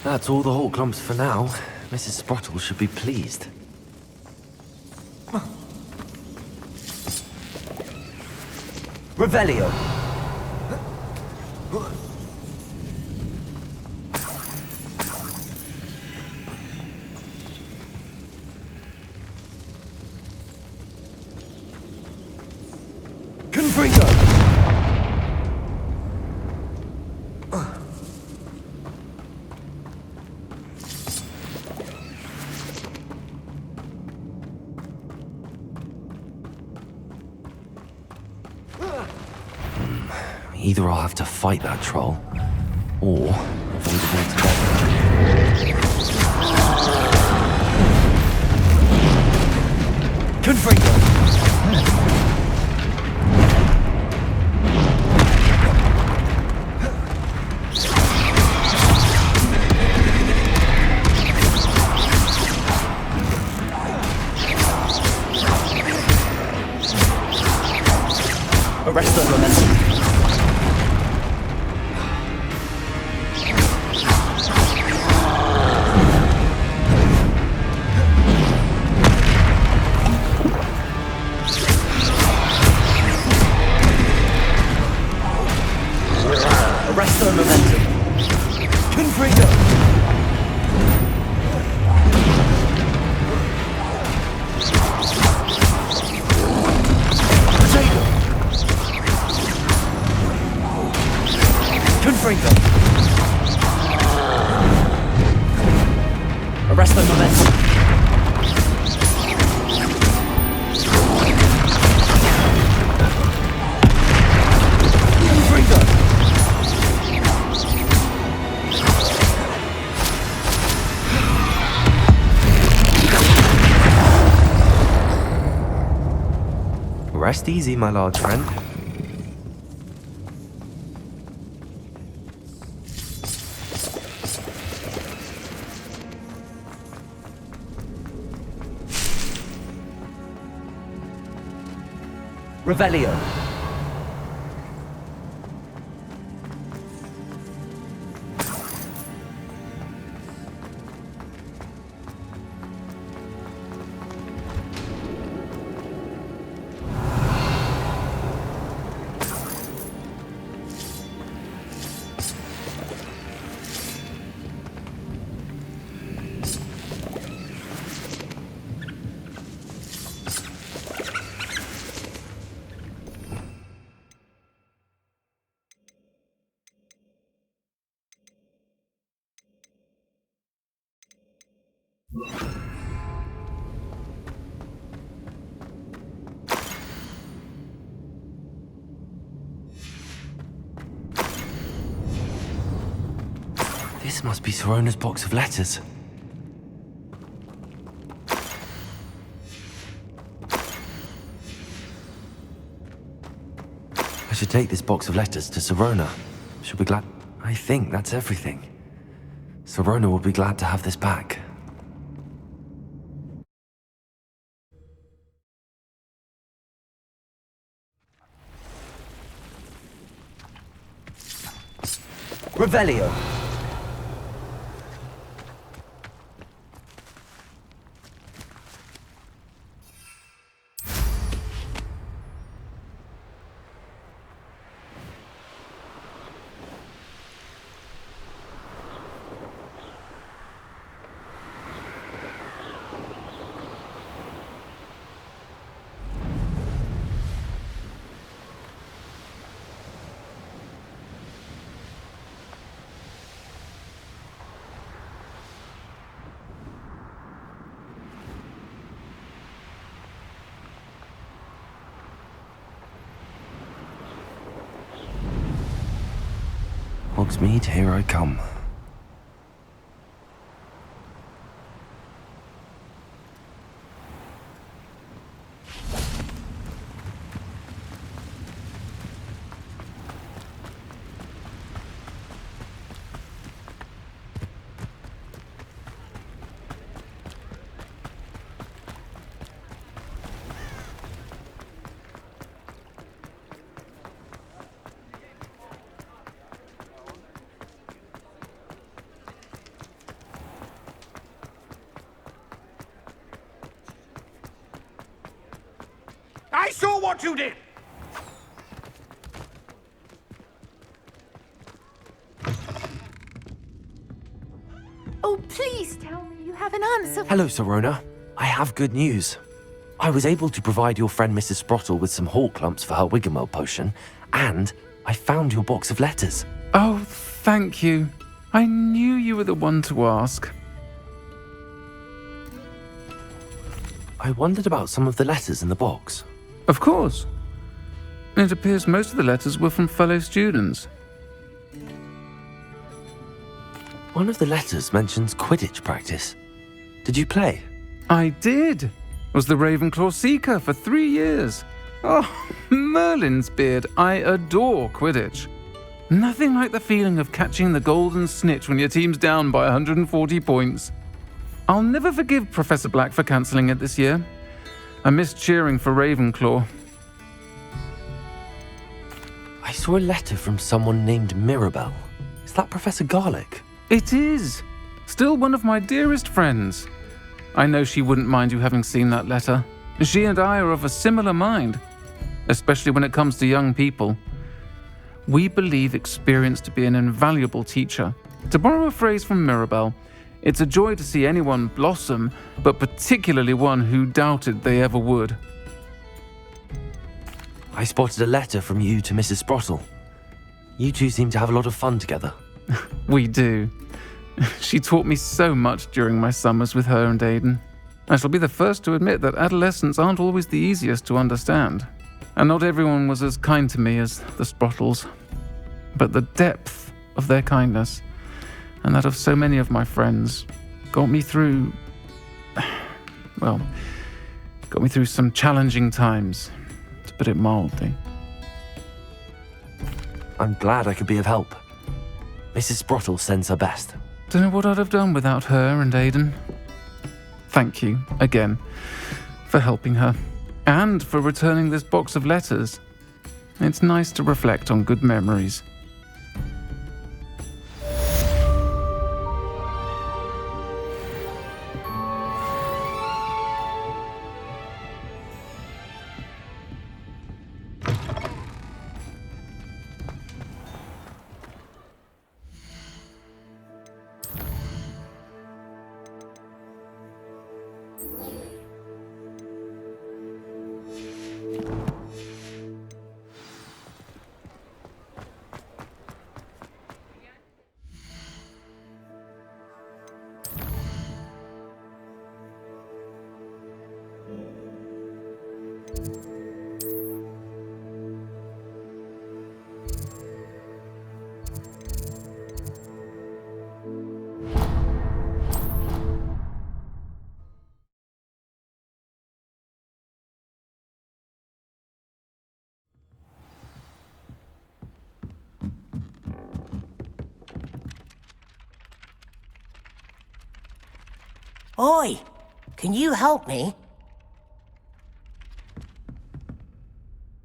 That's all the Hawk lumps for now. Mrs. Sprottle should be pleased. Revelio! Confringo! Either I'll have to fight that troll, or avoid it altogether. Confringo! Arrest the momentum. Arrest the momentum. Confringo. Potato. Confringo. Arrest the momentum. Confringo. Rest easy, my large friend. Revelio. This must be Sirona's box of letters. I should take this box of letters to Sirona. She'll be glad. I think that's everything. Sirona will be glad to have this back. Revelio. Hogsmeade, here I come. what you did! Oh, please tell me you have an answer. Hello, Sirona. I have good news. I was able to provide your friend Mrs. Sprottle with some hawk lumps for her Wiggamel potion, and I found your box of letters. Oh, thank you. I knew you were the one to ask. I wondered about some of the letters in the box. Of course. It appears most of the letters were from fellow students. One of the letters mentions Quidditch practice. Did you play? I did. Was the Ravenclaw Seeker for 3 years. Oh, Merlin's beard. I adore Quidditch. Nothing like the feeling of catching the golden snitch when your team's down by 140 points. I'll never forgive Professor Black for cancelling it this year. I missed cheering for Ravenclaw. I saw a letter from someone named Mirabelle. Is that Professor Garlick? It is. Still one of my dearest friends. I know she wouldn't mind you having seen that letter. She and I are of a similar mind, especially when it comes to young people. We believe experience to be an invaluable teacher. To borrow a phrase from Mirabelle, it's a joy to see anyone blossom, but particularly one who doubted they ever would. I spotted a letter from you to Mrs. Sprottle. You two seem to have a lot of fun together. We do. She taught me so much during my summers with her and Aidan. I shall be the first to admit that adolescents aren't always the easiest to understand, and not everyone was as kind to me as the Sprottles. But the depth of their kindness, and that of so many of my friends, got me through some challenging times, to put it mildly. I'm glad I could be of help. Mrs. Sprottle sends her best. Don't know what I'd have done without her and Aidan. Thank you, again, for helping her, and for returning this box of letters. It's nice to reflect on good memories. Oi, can you help me?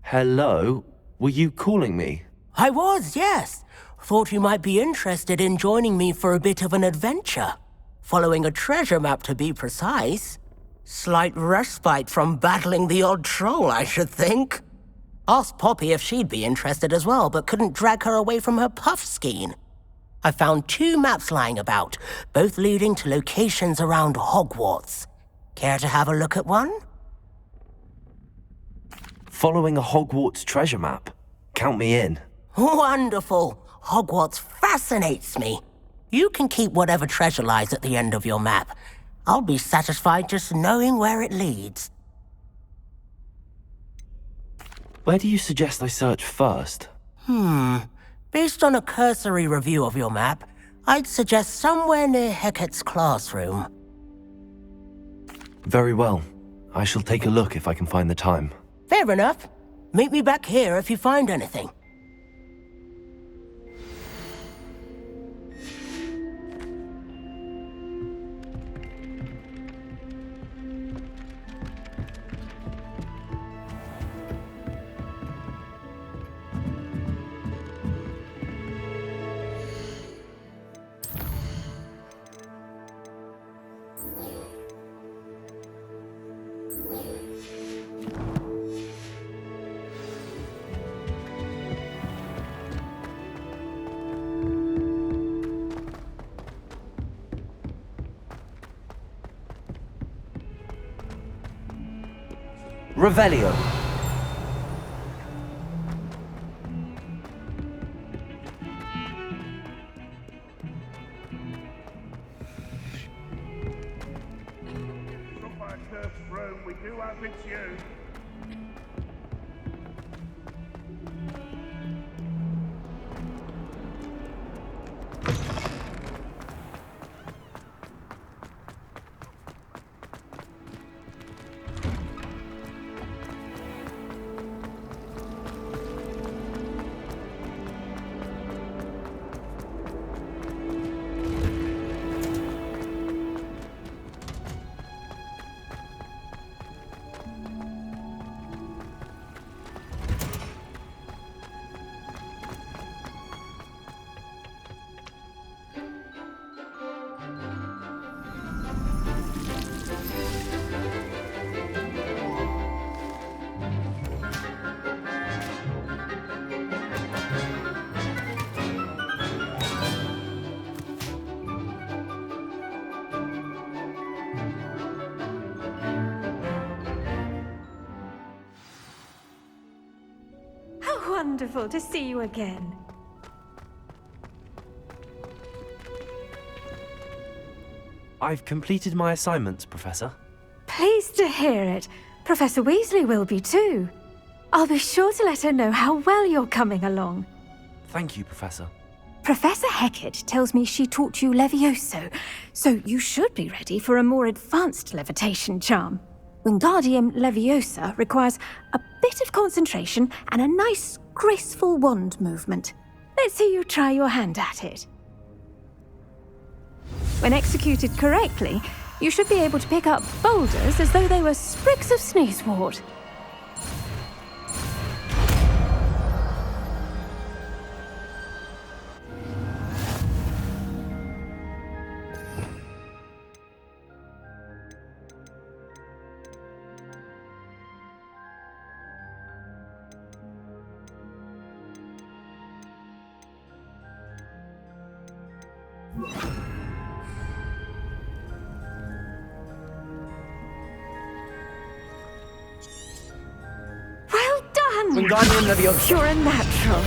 Hello? Were you calling me? I was, yes. Thought you might be interested in joining me for a bit of an adventure. Following a treasure map, to be precise. Slight respite from battling the odd troll, I should think. Asked Poppy if she'd be interested as well, but couldn't drag her away from her puff skein. I found 2 maps lying about, both leading to locations around Hogwarts. Care to have a look at one? Following a Hogwarts treasure map. Count me in. Wonderful. Hogwarts fascinates me. You can keep whatever treasure lies at the end of your map. I'll be satisfied just knowing where it leads. Where do you suggest I search first? Based on a cursory review of your map, I'd suggest somewhere near Hecat's classroom. Very well. I shall take a look if I can find the time. Fair enough. Meet me back here if you find anything. Revelio. Stop by Kirk's room, we do hope it's you. How wonderful to see you again. I've completed my assignments, Professor. Pleased to hear it. Professor Weasley will be too. I'll be sure to let her know how well you're coming along. Thank you, Professor. Professor Hecat tells me she taught you Levioso, so you should be ready for a more advanced levitation charm. Wingardium Leviosa requires a bit of concentration and a nice, graceful wand movement. Let's see you try your hand at it. When executed correctly, you should be able to pick up boulders as though they were sprigs of sneezewort. Well done! Wingardium Leviosa. You're a natural.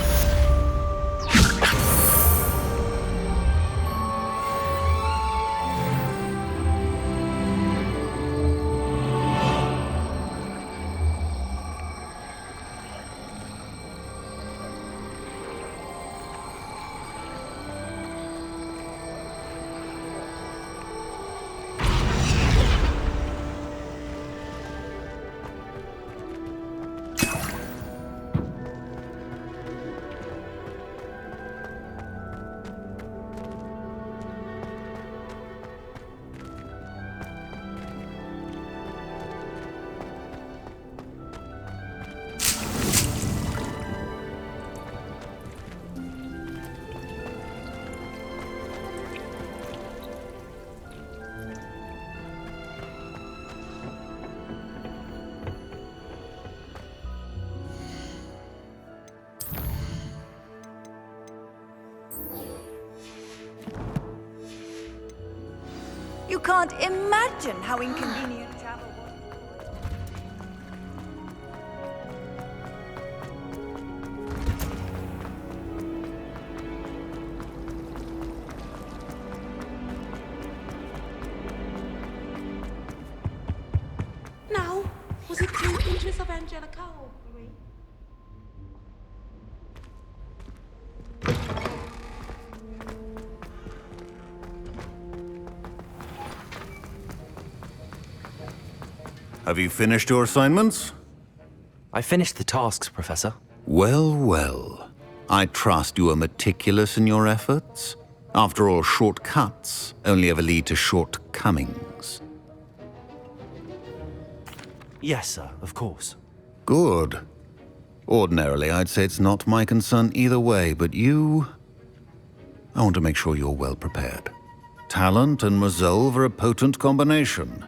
You can't imagine how inconvenient travel was. Now, was it 2 inches of Angelica or 3? Have you finished your assignments? I finished the tasks, Professor. Well, well. I trust you are meticulous in your efforts. After all, shortcuts only ever lead to shortcomings. Yes, sir, of course. Good. Ordinarily, I'd say it's not my concern either way, but you... I want to make sure you're well prepared. Talent and resolve are a potent combination.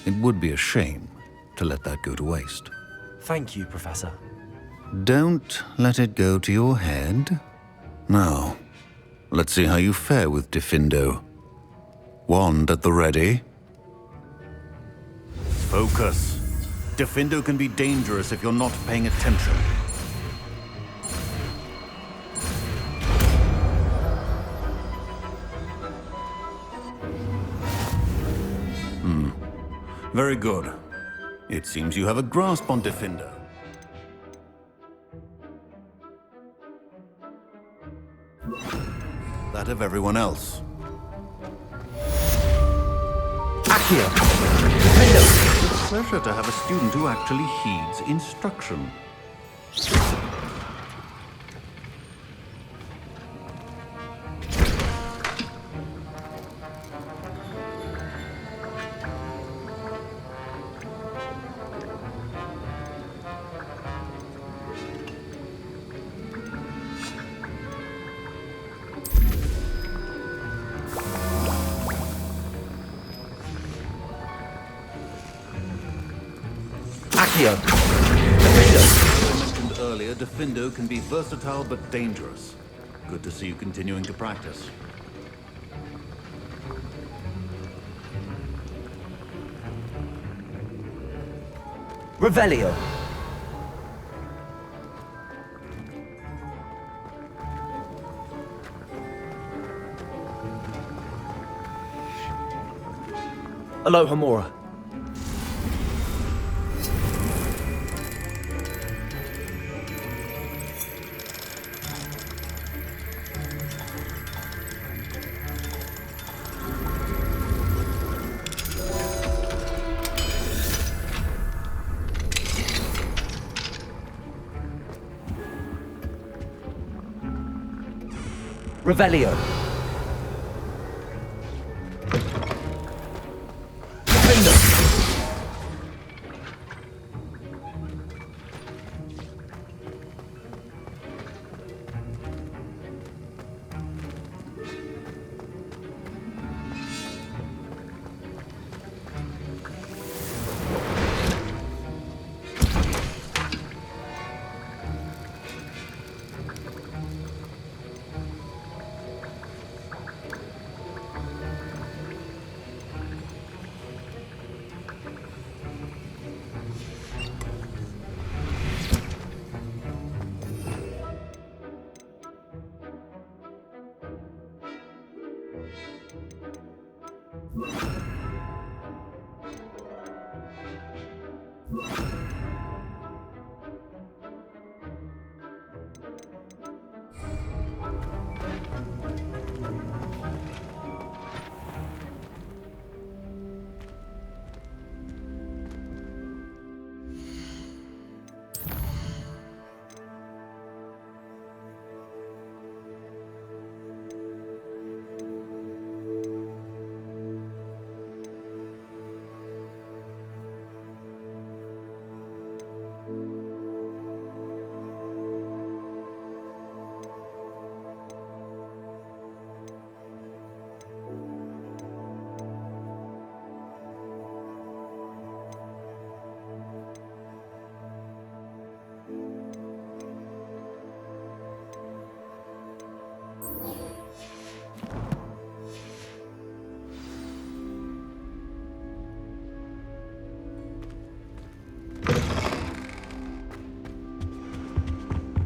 It would be a shame to let that go to waste. Thank you, Professor. Don't let it go to your head. Now, let's see how you fare with Diffindo. Wand at the ready. Focus. Diffindo can be dangerous if you're not paying attention. Very good. It seems you have a grasp on Diffindo. That of everyone else. Accio! Diffindo! It's a pleasure to have a student who actually heeds instruction. Accio! Diffindo! As I mentioned earlier, Diffindo can be versatile but dangerous. Good to see you continuing to practice. Revelio! Alohomora. Revelio. Diffindo.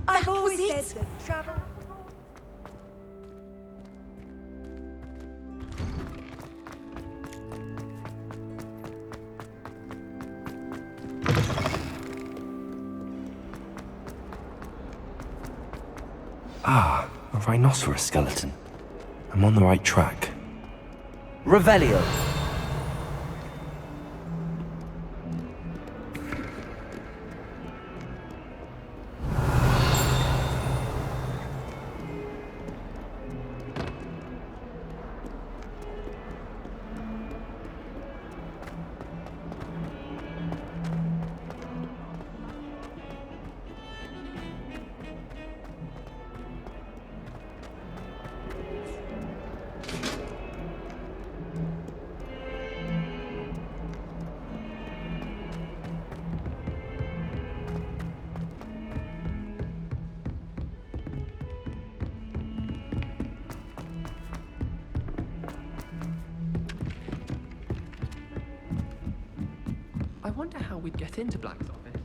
I've always said that travel. Ah, a rhinoceros skeleton. I'm on the right track. Revelio! wonder how we'd get into Black's office.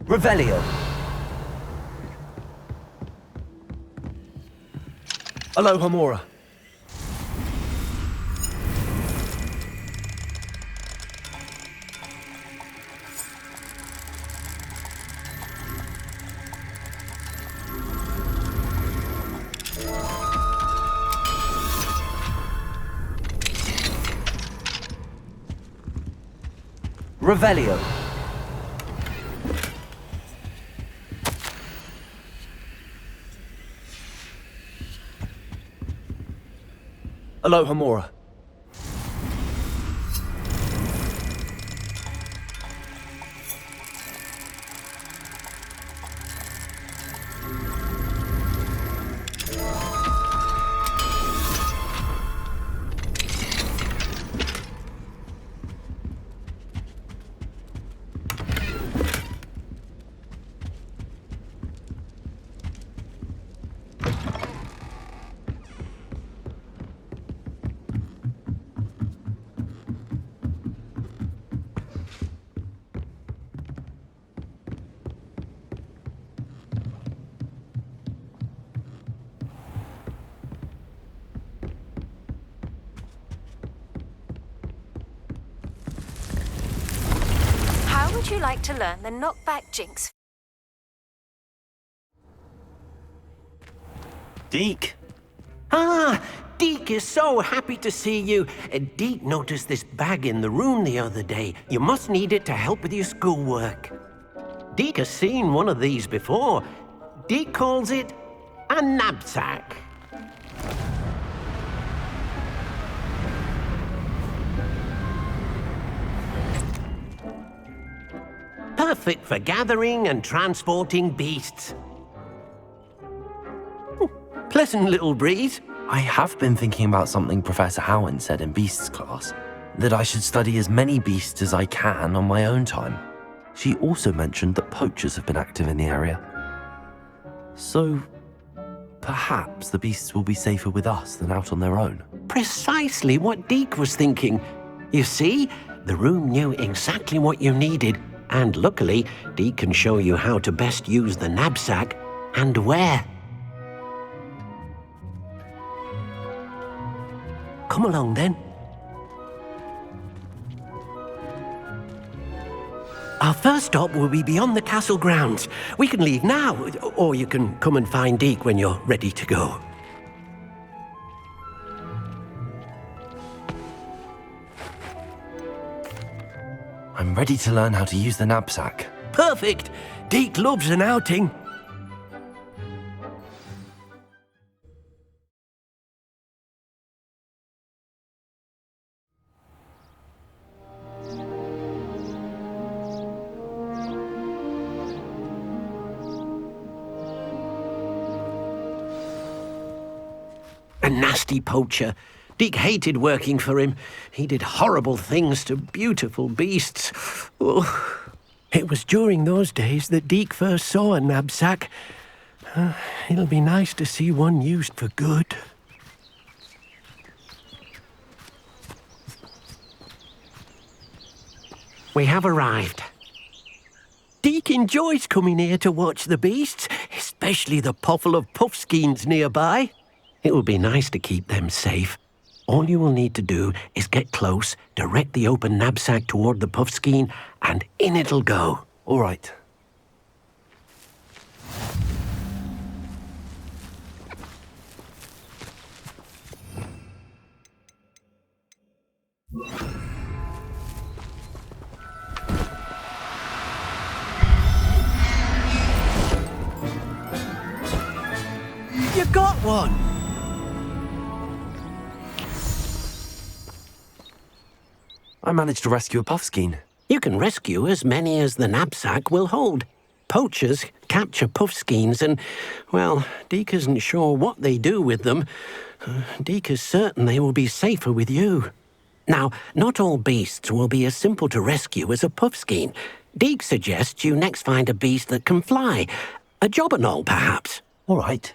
Revelio. Aloha Mora. Revelio. Aloha Mora. How would you like to learn the knockback jinx? Deke. Ah, Deke is so happy to see you. Deke noticed this bag in the room the other day. You must need it to help with your schoolwork. Deke has seen one of these before. Deke calls it a knapsack. Perfect for gathering and transporting beasts. Pleasant little breeze. I have been thinking about something Professor Howard said in Beasts class, that I should study as many beasts as I can on my own time. She also mentioned that poachers have been active in the area. So, perhaps the beasts will be safer with us than out on their own. Precisely what Deke was thinking. You see, the room knew exactly what you needed, and luckily, Deke can show you how to best use the knapsack and where. Come along then. Our first stop will be beyond the castle grounds. We can leave now, or you can come and find Deke when you're ready to go. I'm ready to learn how to use the knapsack. Perfect! Deke loves an outing. A nasty poacher. Deke hated working for him. He did horrible things to beautiful beasts. Oh, it was during those days that Deke first saw a knapsack. It'll be nice to see one used for good. We have arrived. Deke enjoys coming here to watch the beasts, especially the potful of puffskeins nearby. It will be nice to keep them safe. All you will need to do is get close, direct the open knapsack toward the puffskein, and in it'll go. All right. You got one! I managed to rescue a puffskein. You can rescue as many as the knapsack will hold. Poachers capture puffskeins and, well, Deke isn't sure what they do with them. Deke is certain they will be safer with you. Now, not all beasts will be as simple to rescue as a puffskein. Deke suggests you next find a beast that can fly. A jobberknoll, perhaps. All right.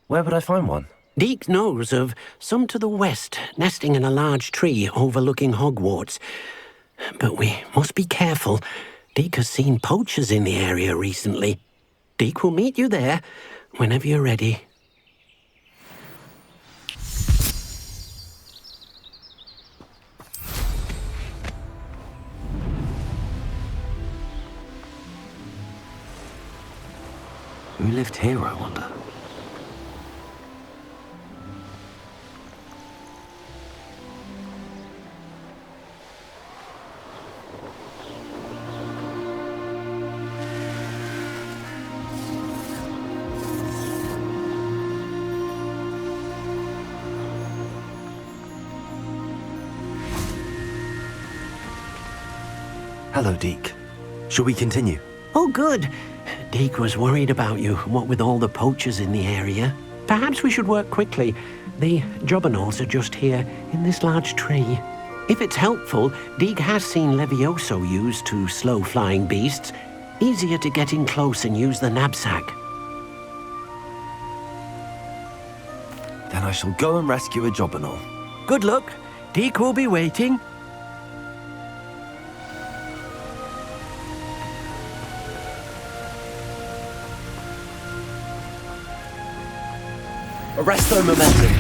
Where would I find one? Deke knows of some to the west, nesting in a large tree overlooking Hogwarts. But we must be careful. Deke has seen poachers in the area recently. Deke will meet you there whenever you're ready. Who lived here, I wonder? Hello, Deke. Shall we continue? Oh, good. Deke was worried about you, what with all the poachers in the area. Perhaps we should work quickly. The jobberknolls are just here, in this large tree. If it's helpful, Deke has seen Levioso used to slow flying beasts. Easier to get in close and use the knapsack. Then I shall go and rescue a jobberknoll. Good luck. Deke will be waiting. Arresto momentum.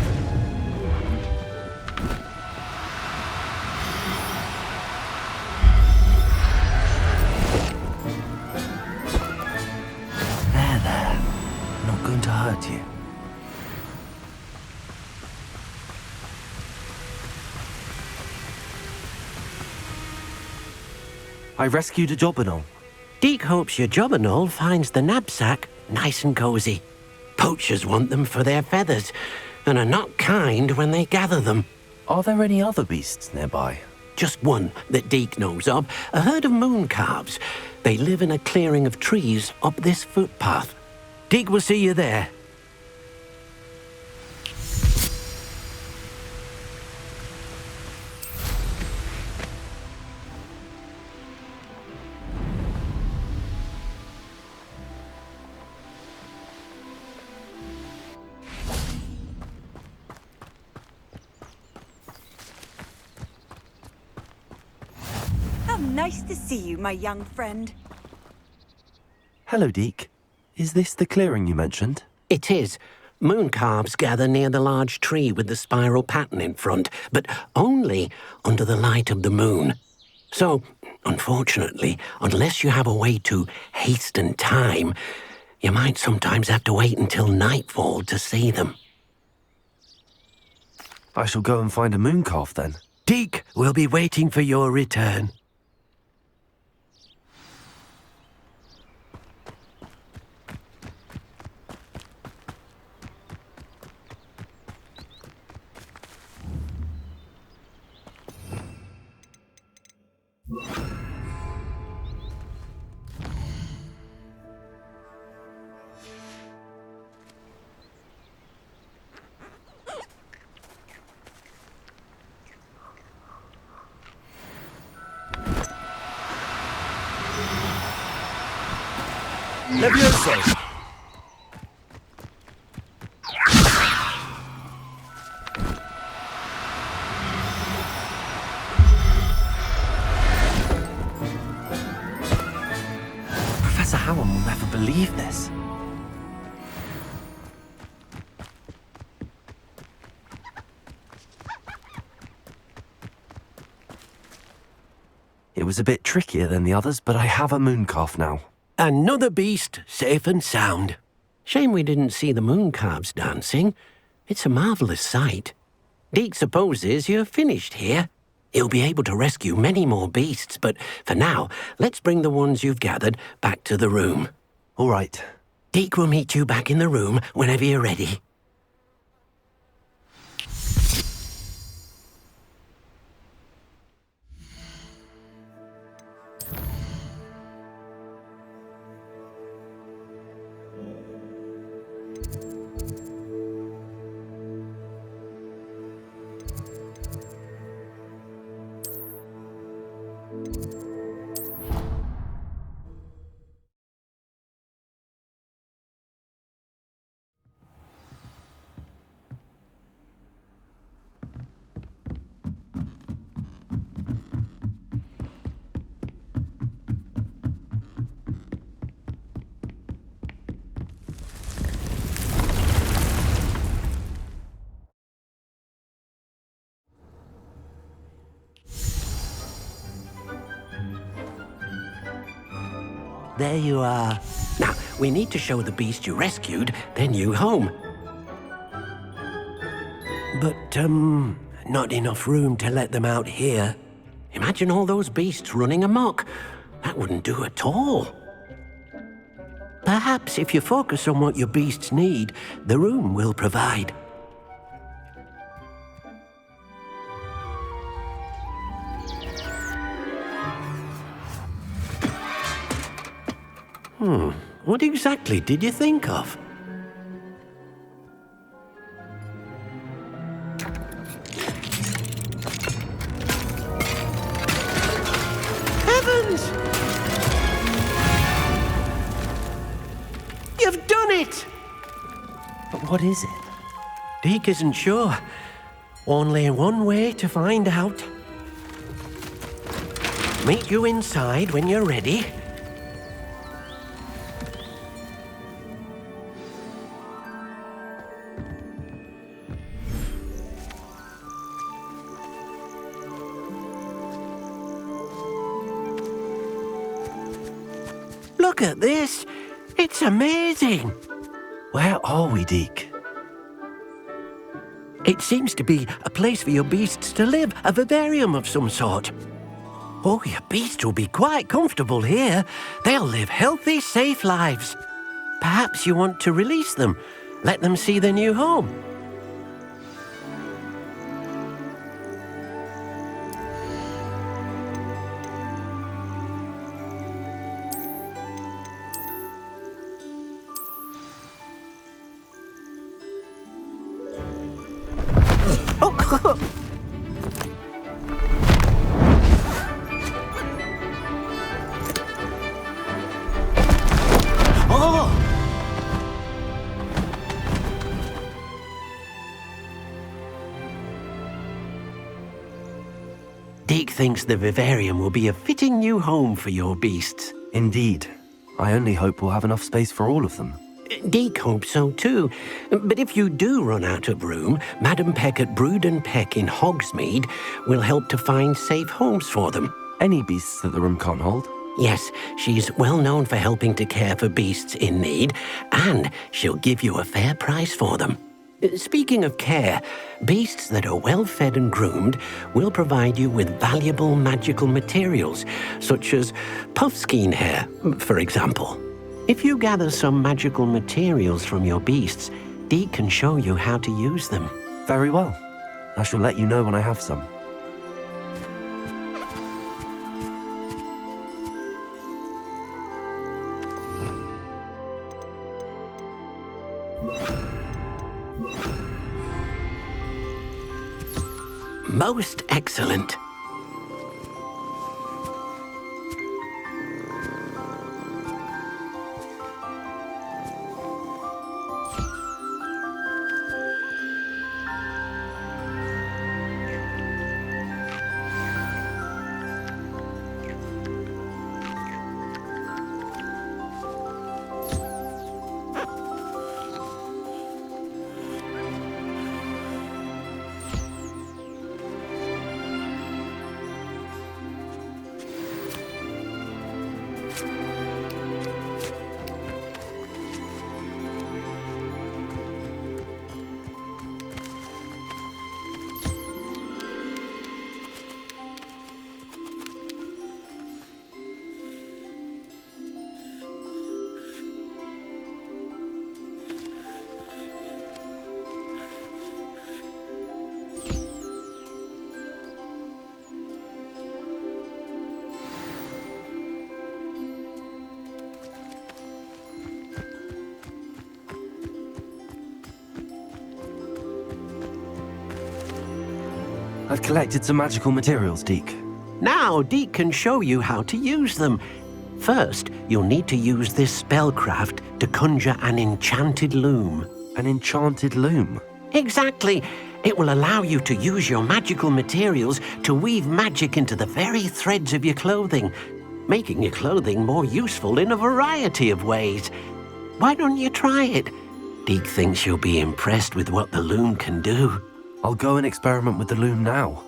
There. Not going to hurt you. I rescued a jobberknoll. Deke hopes your jobberknoll finds the knapsack nice and cozy. Poachers want them for their feathers, and are not kind when they gather them. Are there any other beasts nearby? Just one that Deke knows of, a herd of moon calves. They live in a clearing of trees up this footpath. Deke will see you there. How nice to see you, my young friend. Hello, Deke. Is this the clearing you mentioned? It is. Moon calves gather near the large tree with the spiral pattern in front, but only under the light of the moon. So, unfortunately, unless you have a way to hasten time, you might sometimes have to wait until nightfall to see them. I shall go and find a moon calf then. Deke will be waiting for your return. Levioso! Professor Howard will never believe this. It was a bit trickier than the others, but I have a moon calf now. Another beast, safe and sound. Shame we didn't see the moon calves dancing. It's a marvellous sight. Deke supposes you're finished here. He'll be able to rescue many more beasts, but for now, let's bring the ones you've gathered back to the room. All right. Deke will meet you back in the room whenever you're ready. there you are. Now, we need to show the beast you rescued their new home. But, not enough room to let them out here. Imagine all those beasts running amok. That wouldn't do at all. Perhaps if you focus on what your beasts need, the room will provide. What exactly did you think of? Heavens! You've done it! But what is it? Deke isn't sure. Only one way to find out. Meet you inside when you're ready. Look at this. It's amazing. Where are we, Deke? It seems to be a place for your beasts to live, a vivarium of some sort. Oh, your beasts will be quite comfortable here. They'll live healthy, safe lives. Perhaps you want to release them, let them see their new home. Deke thinks the vivarium will be a fitting new home for your beasts. Indeed. I only hope we'll have enough space for all of them. Deke hopes so too. But if you do run out of room, Madam Peck at Brood and Peck in Hogsmeade will help to find safe homes for them. Any beasts that the room can't hold? Yes, she's well known for helping to care for beasts in need, and she'll give you a fair price for them. Speaking of care, beasts that are well fed and groomed will provide you with valuable magical materials, such as puffskein hair, for example. If you gather some magical materials from your beasts, Deke can show you how to use them. Very well. I shall let you know when I have some. Most excellent. I've collected some magical materials, Deke. Now Deke can show you how to use them. First, you'll need to use this spellcraft to conjure an enchanted loom. An enchanted loom? Exactly. It will allow you to use your magical materials to weave magic into the very threads of your clothing, making your clothing more useful in a variety of ways. Why don't you try it? Deke thinks you'll be impressed with what the loom can do. I'll go and experiment with the loom now.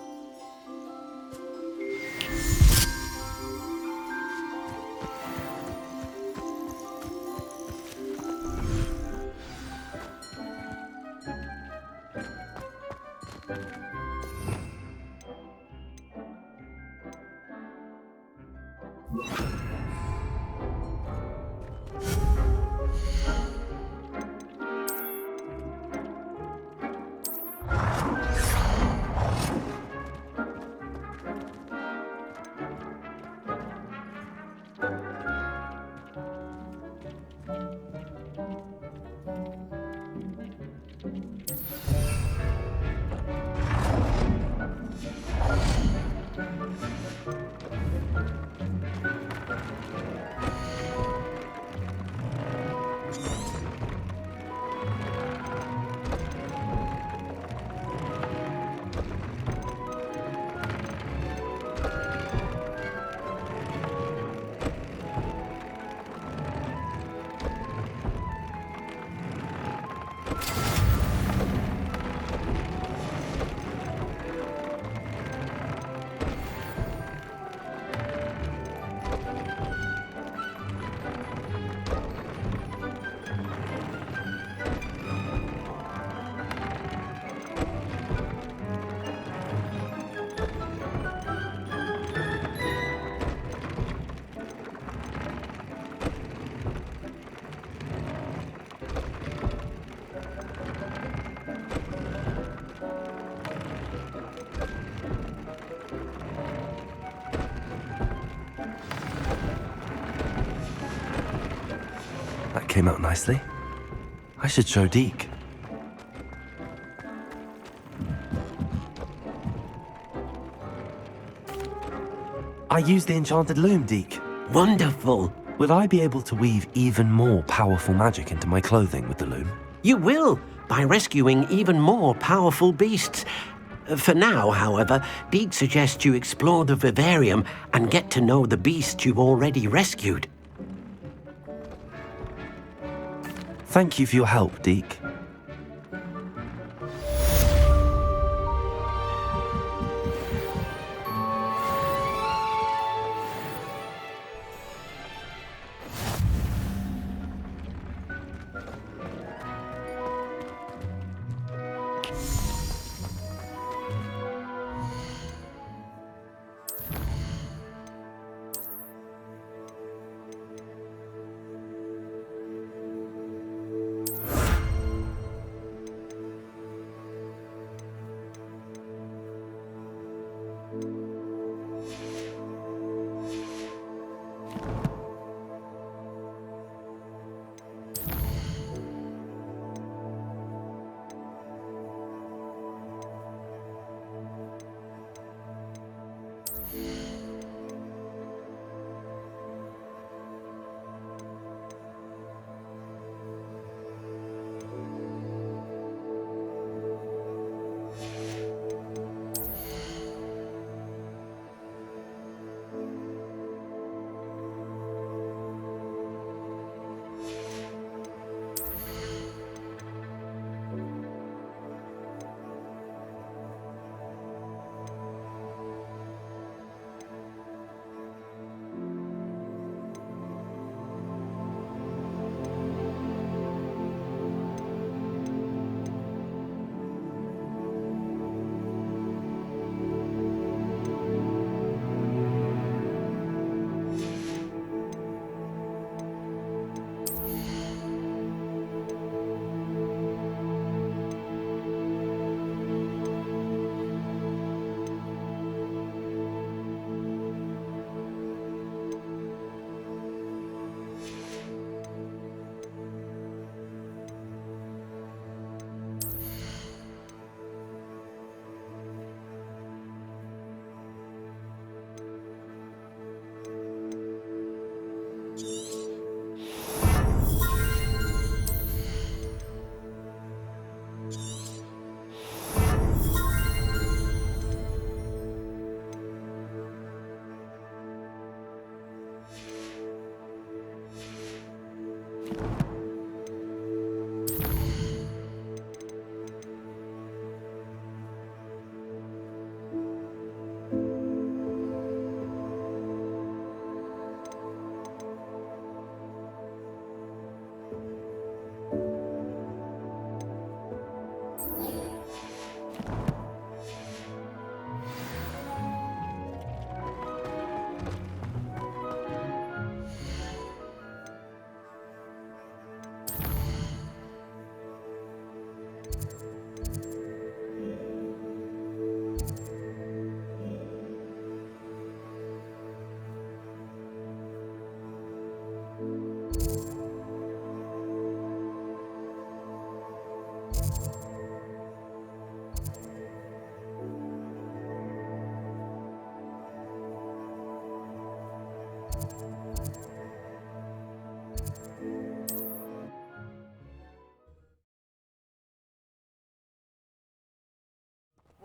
That came out nicely. I should show Deke. I used the enchanted loom, Deke. Wonderful. Will I be able to weave even more powerful magic into my clothing with the loom? You will, by rescuing even more powerful beasts. For now, however, Deke suggests you explore the vivarium and get to know the beasts you've already rescued. Thank you for your help, Deke.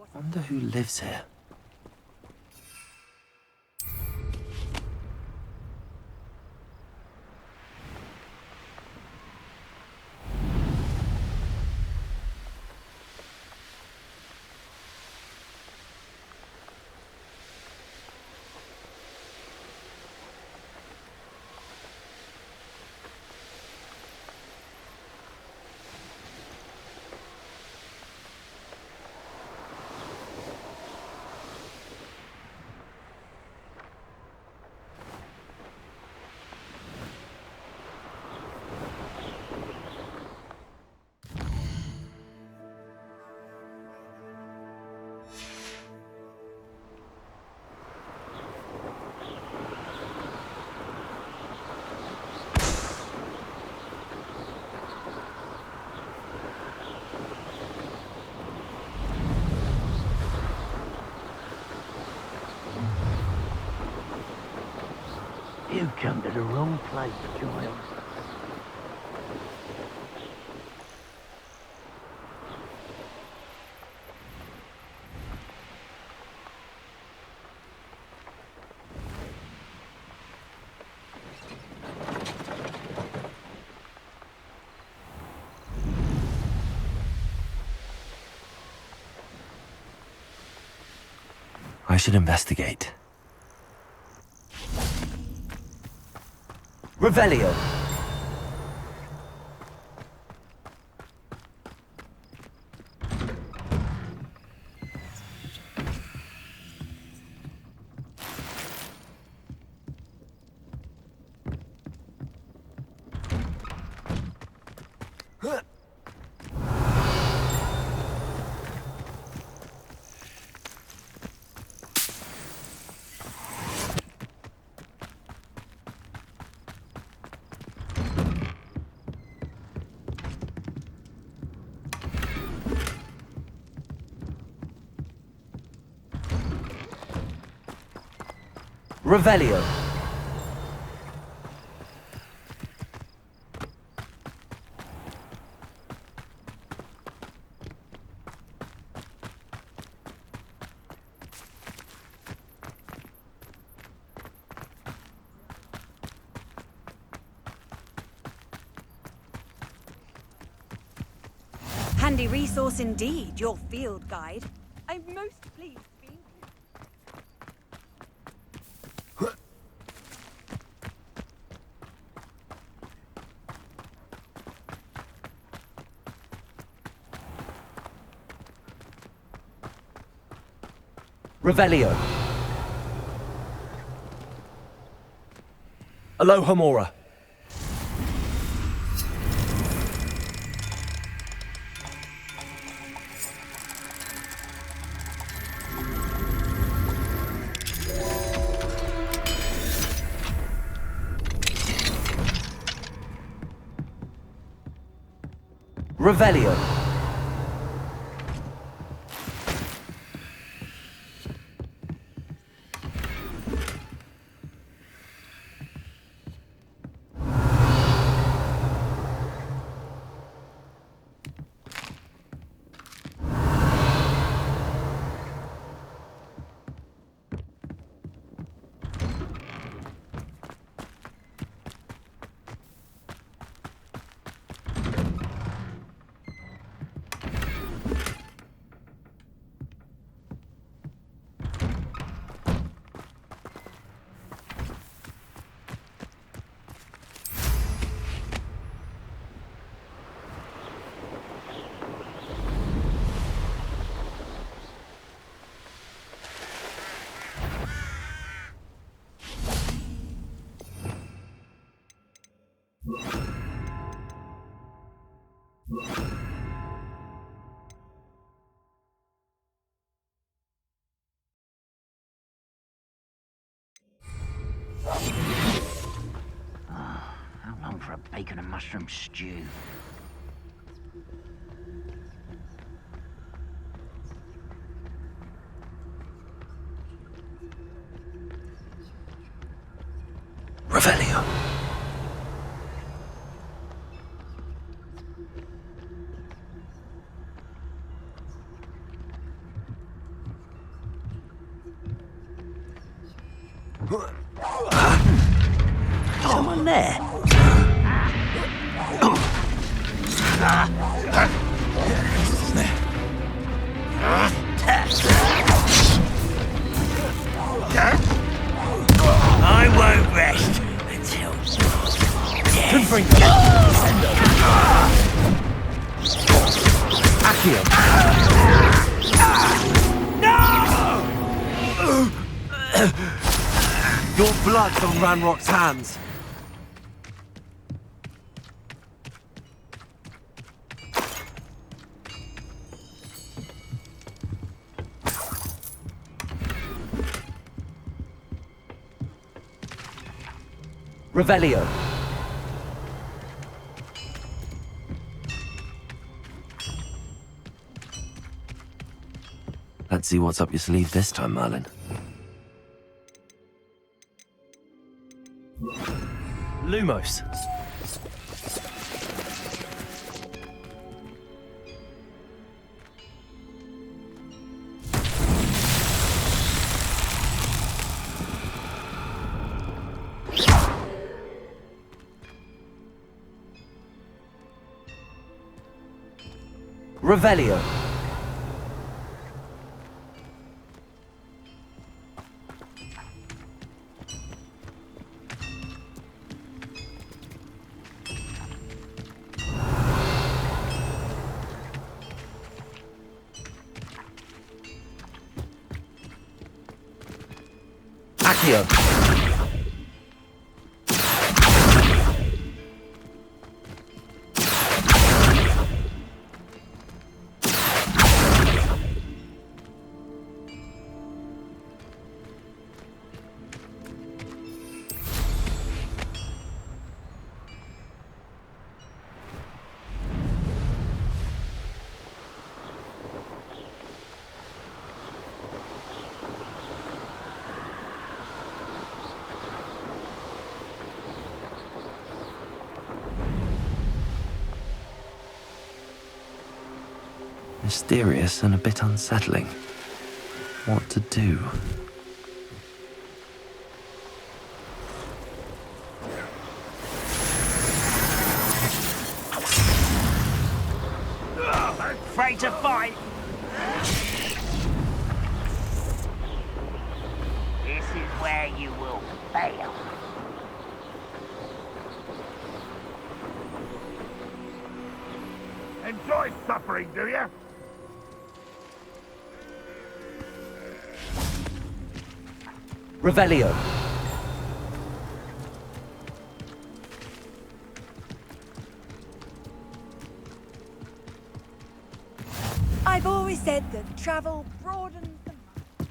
Wonder who lives here. You've come to the wrong place, Giles. I should investigate. Revelio! Revelio. Handy resource indeed, your field guide. I'm most pleased being here. Revelio. Aloha Mora. Revelio. How long for a bacon and mushroom stew? Revelio. Someone there? I won't rest until you're Your blood's on Ranrock's hands. Revelio. Let's see what's up your sleeve this time, Merlin. Lumos. Revelio. Accio. Mysterious and a bit unsettling. What to do? Afraid to fight. This is where you will fail. Enjoy suffering, do you? Revelio. I've always said that travel broadens the mind.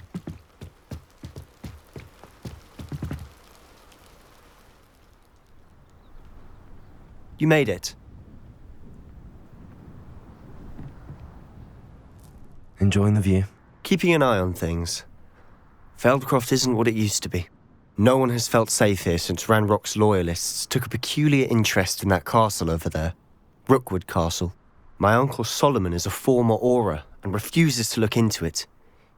You made it. Enjoying the view? Keeping an eye on things. Feldcroft isn't what it used to be. No one has felt safe here since Ranrock's loyalists took a peculiar interest in that castle over there. Rookwood Castle. My uncle Solomon is a former Auror and refuses to look into it,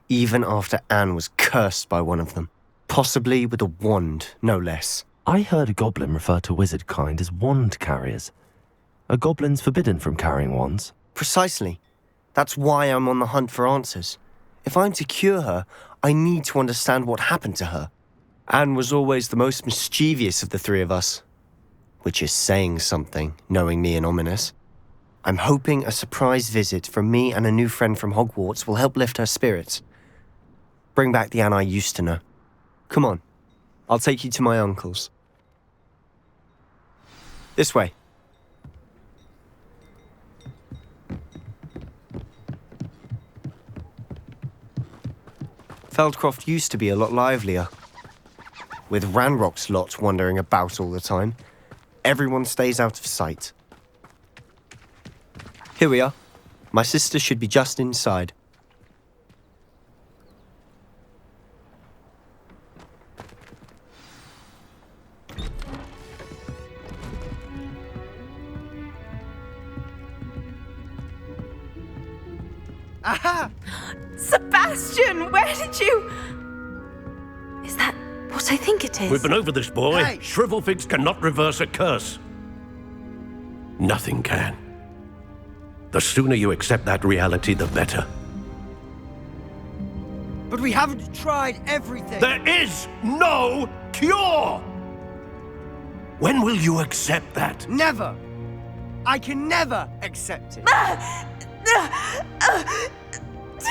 even after Anne was cursed by one of them. Possibly with a wand, no less. I heard a goblin refer to wizard kind as wand carriers. Are goblins forbidden from carrying wands? Precisely. That's why I'm on the hunt for answers. If I'm to cure her, I need to understand what happened to her. Anne was always the most mischievous of the three of us. Which is saying something, knowing me and Ominous. I'm hoping a surprise visit from me and a new friend from Hogwarts will help lift her spirits. Bring back the Anne I used to know. Come on, I'll take you to my uncle's. This way. Feldcroft used to be a lot livelier. With Ranrock's lot wandering about all the time, everyone stays out of sight. Here we are. My sister should be just inside. Aha! Sebastian, where did you... Is that what I think it is. We've been over this, boy. Hey! Shrivelfigs cannot reverse a curse. Nothing can. The sooner you accept that reality, the better. But we haven't tried everything. There is no cure! When will you accept that? Never. I can never accept it.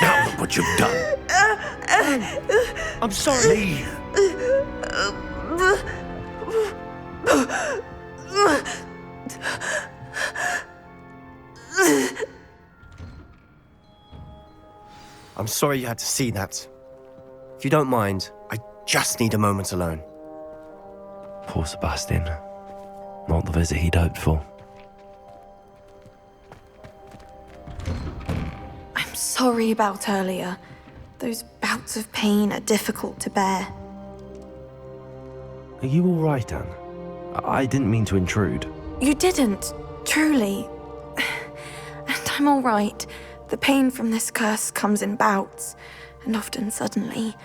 Now look what you've done. I'm sorry. Leave. I'm sorry you had to see that. If you don't mind, I just need a moment alone. Poor Sebastian. Not the visit he'd hoped for. I'm sorry about earlier. Those bouts of pain are difficult to bear. Are you all right, Anne? I didn't mean to intrude. You didn't, truly. And I'm all right. The pain from this curse comes in bouts, and often suddenly.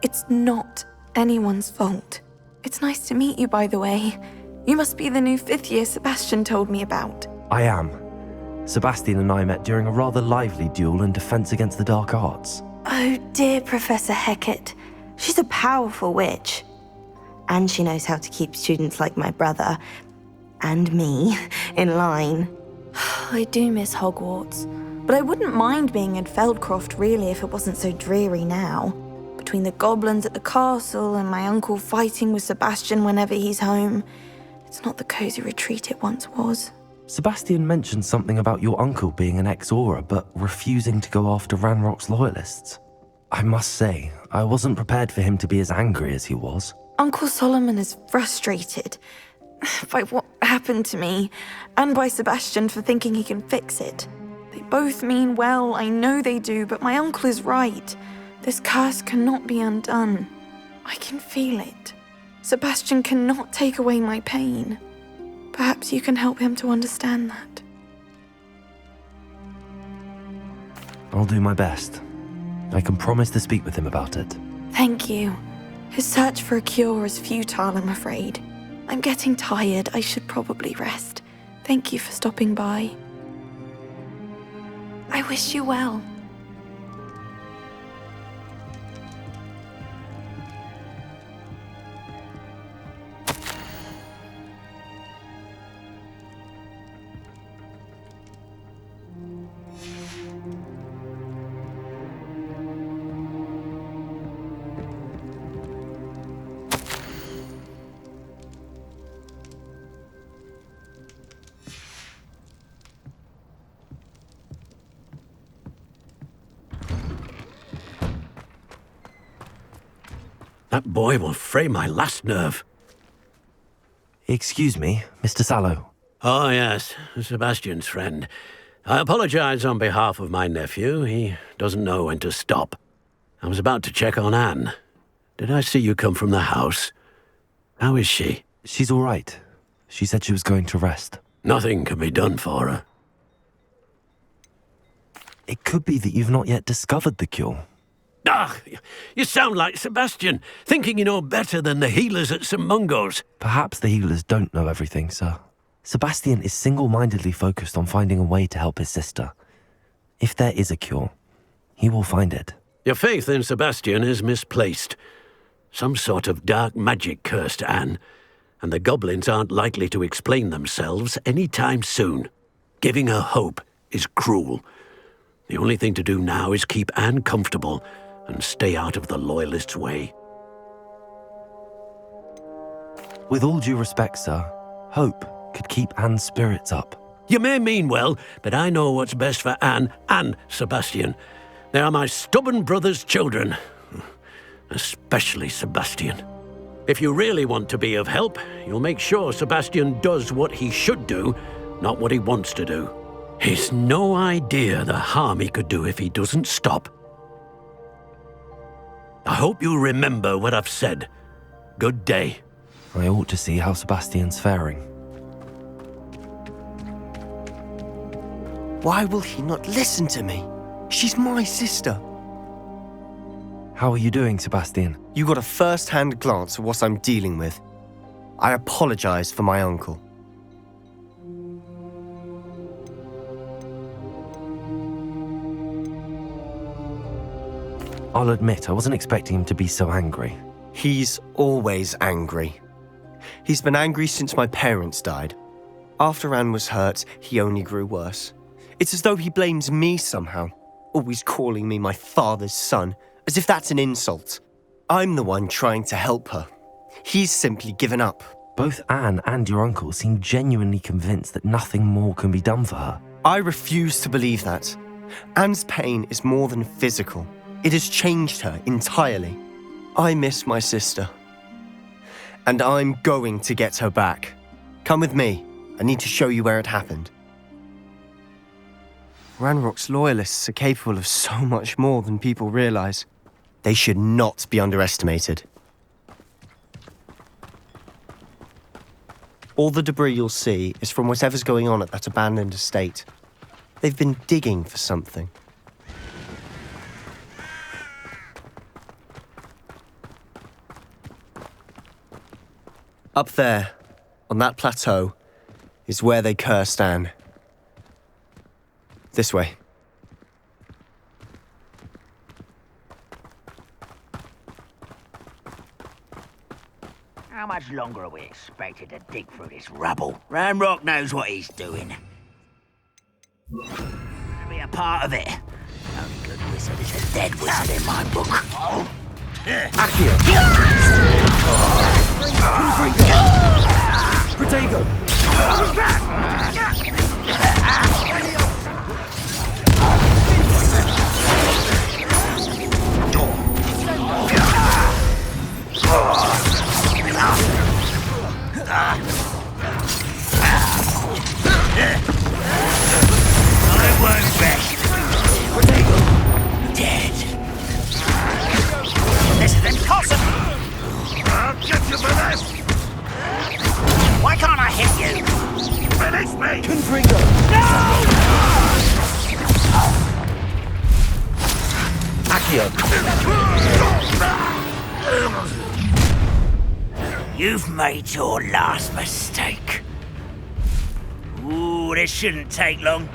It's not anyone's fault. It's nice to meet you, by the way. You must be the new 5th year Sebastian told me about. I am. Sebastian and I met during a rather lively duel in Defense Against the Dark Arts. Oh dear, Professor Hecat. She's a powerful witch. And she knows how to keep students like my brother, and me, in line. I do miss Hogwarts, but I wouldn't mind being in Feldcroft really if it wasn't so dreary now. Between the goblins at the castle and my uncle fighting with Sebastian whenever he's home, it's not the cozy retreat it once was. Sebastian mentioned something about your uncle being an ex-Auror, but refusing to go after Ranrock's loyalists. I must say, I wasn't prepared for him to be as angry as he was. Uncle Solomon is frustrated by what happened to me, and by Sebastian for thinking he can fix it. They both mean well, I know they do, but my uncle is right. This curse cannot be undone. I can feel it. Sebastian cannot take away my pain. Perhaps you can help him to understand that. I'll do my best. I can promise to speak with him about it. Thank you. His search for a cure is futile, I'm afraid. I'm getting tired. I should probably rest. Thank you for stopping by. I wish you well. That boy will fray my last nerve. Excuse me, Mr. Sallow. Oh, yes, Sebastian's friend. I apologize on behalf of my nephew. He doesn't know when to stop. I was about to check on Anne. Did I see you come from the house? How is she? She's all right. She said she was going to rest. Nothing can be done for her. It could be that you've not yet discovered the cure. Ah, you sound like Sebastian, thinking you know better than the healers at St. Mungo's. Perhaps the healers don't know everything, sir. Sebastian is single-mindedly focused on finding a way to help his sister. If there is a cure, he will find it. Your faith in Sebastian is misplaced. Some sort of dark magic cursed Anne, and the goblins aren't likely to explain themselves any time soon. Giving her hope is cruel. The only thing to do now is keep Anne comfortable and stay out of the Loyalists' way. With all due respect, sir, hope could keep Anne's spirits up. You may mean well, but I know what's best for Anne and Sebastian. They are my stubborn brother's children. Especially Sebastian. If you really want to be of help, you'll make sure Sebastian does what he should do, not what he wants to do. He's no idea the harm he could do if he doesn't stop. I hope you remember what I've said. Good day. I ought to see how Sebastian's faring. Why will he not listen to me? She's my sister. How are you doing, Sebastian? You got a first-hand glance at what I'm dealing with. I apologize for my uncle. I'll admit, I wasn't expecting him to be so angry. He's always angry. He's been angry since my parents died. After Anne was hurt, he only grew worse. It's as though he blames me somehow, always calling me my father's son, as if that's an insult. I'm the one trying to help her. He's simply given up. Both Anne and your uncle seem genuinely convinced that nothing more can be done for her. I refuse to believe that. Anne's pain is more than physical. It has changed her entirely. I miss my sister. And I'm going to get her back. Come with me. I need to show you where it happened. Ranrock's loyalists are capable of so much more than people realize. They should not be underestimated. All the debris you'll see is from whatever's going on at that abandoned estate. They've been digging for something. Up there, on that plateau, is where they cursed Anne. This way. How much longer are we expected to dig through this rubble? Ranrock knows what he's doing. To be a part of it. Only good wizard is a dead wizard in my book. Accio! Protego! I won't rest. Dead. This is impossible. I'll get you for this! Why can't I hit you? Finish me! Confringo! Accio! You've made your last mistake. Ooh, this shouldn't take long.